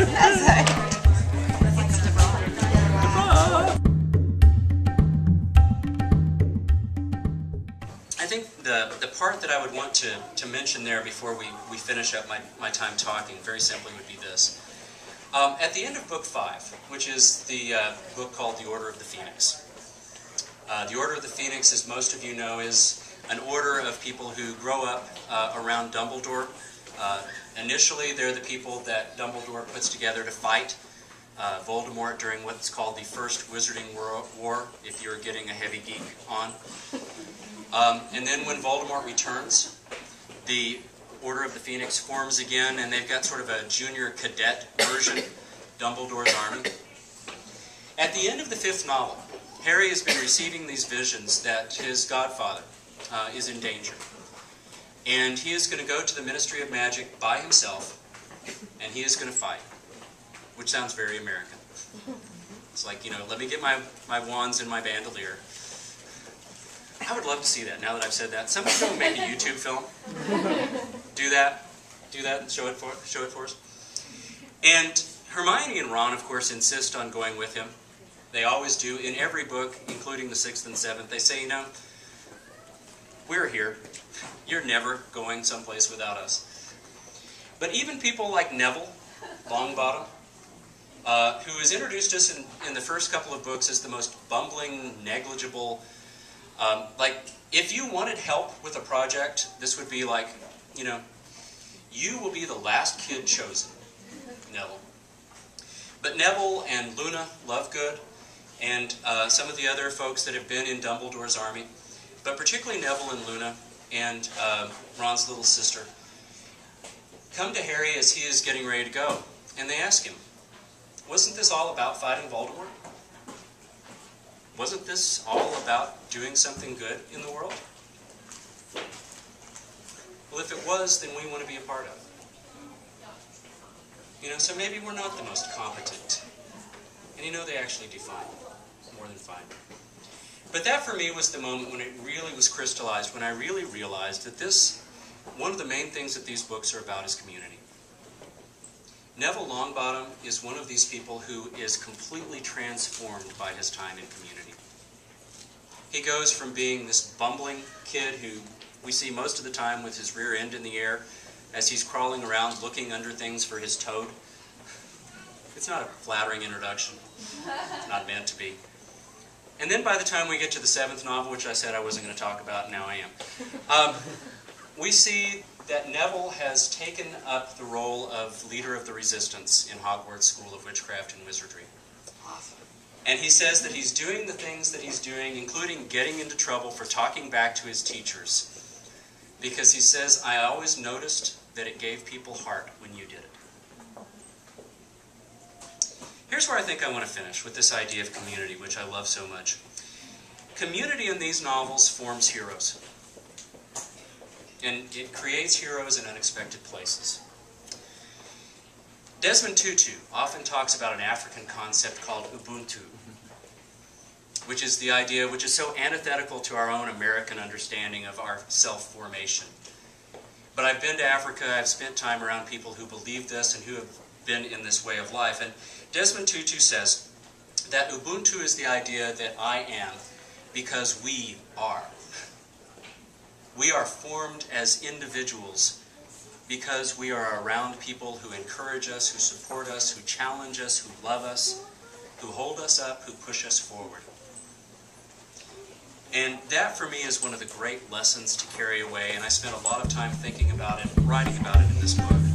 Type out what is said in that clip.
I think the part that I would want to mention there before we finish up my time talking, very simply, would be this. At the end of Book 5, which is the book called The Order of the Phoenix. The Order of the Phoenix, as most of you know, is an order of people who grow up around Dumbledore. Initially, they're the people that Dumbledore puts together to fight Voldemort during what's called the First Wizarding War, if you're getting a heavy geek on. And then when Voldemort returns, the Order of the Phoenix forms again, and they've got sort of a junior cadet version, Dumbledore's army. At the end of the 5th novel, Harry has been receiving these visions that his godfather is in danger. And he is going to go to the Ministry of Magic by himself, and he is going to fight, which sounds very American. It's like, you know, let me get my wands and my bandolier. I would love to see that, now that I've said that. Somebody go make a YouTube film. Do that and show it for us. And Hermione and Ron, of course, insist on going with him. They always do. In every book, including the 6th and 7th, they say, you know, we're here. You're never going someplace without us. But even people like Neville Longbottom, who is introduced to us in the first couple of books as the most bumbling, negligible, like, if you wanted help with a project, this would be like, you know, you will be the last kid chosen, Neville. But Neville and Luna Lovegood and some of the other folks that have been in Dumbledore's army, but particularly Neville and Luna and Ron's little sister, come to Harry as he is getting ready to go, and they ask him, wasn't this all about fighting Voldemort? Wasn't this all about doing something good in the world? Well, if it was, then we want to be a part of it. You know, so maybe we're not the most competent. And you know, they actually do fine. More than fine. But that for me was the moment when it really was crystallized, when I really realized that one of the main things that these books are about is community. Neville Longbottom is one of these people who is completely transformed by his time in community. He goes from being this bumbling kid who we see most of the time with his rear end in the air as he's crawling around looking under things for his toad. It's not a flattering introduction. It's not meant to be. And then by the time we get to the 7th novel, which I said I wasn't going to talk about, now I am, we see that Neville has taken up the role of leader of the resistance in Hogwarts School of Witchcraft and Wizardry. Awesome. And he says that he's doing the things that he's doing, including getting into trouble for talking back to his teachers. Because he says, I always noticed that it gave people heart when you did it. Here's where I think I want to finish, with this idea of community, which I love so much. Community in these novels forms heroes. And it creates heroes in unexpected places. Desmond Tutu often talks about an African concept called Ubuntu, which is the idea, which is so antithetical to our own American understanding of our self-formation. But I've been to Africa, I've spent time around people who believe this and who have been in this way of life. And Desmond Tutu says that Ubuntu is the idea that I am because we are. We are formed as individuals because we are around people who encourage us, who support us, who challenge us, who love us, who hold us up, who push us forward. And that for me is one of the great lessons to carry away, and I spent a lot of time thinking about it, writing about it in this book.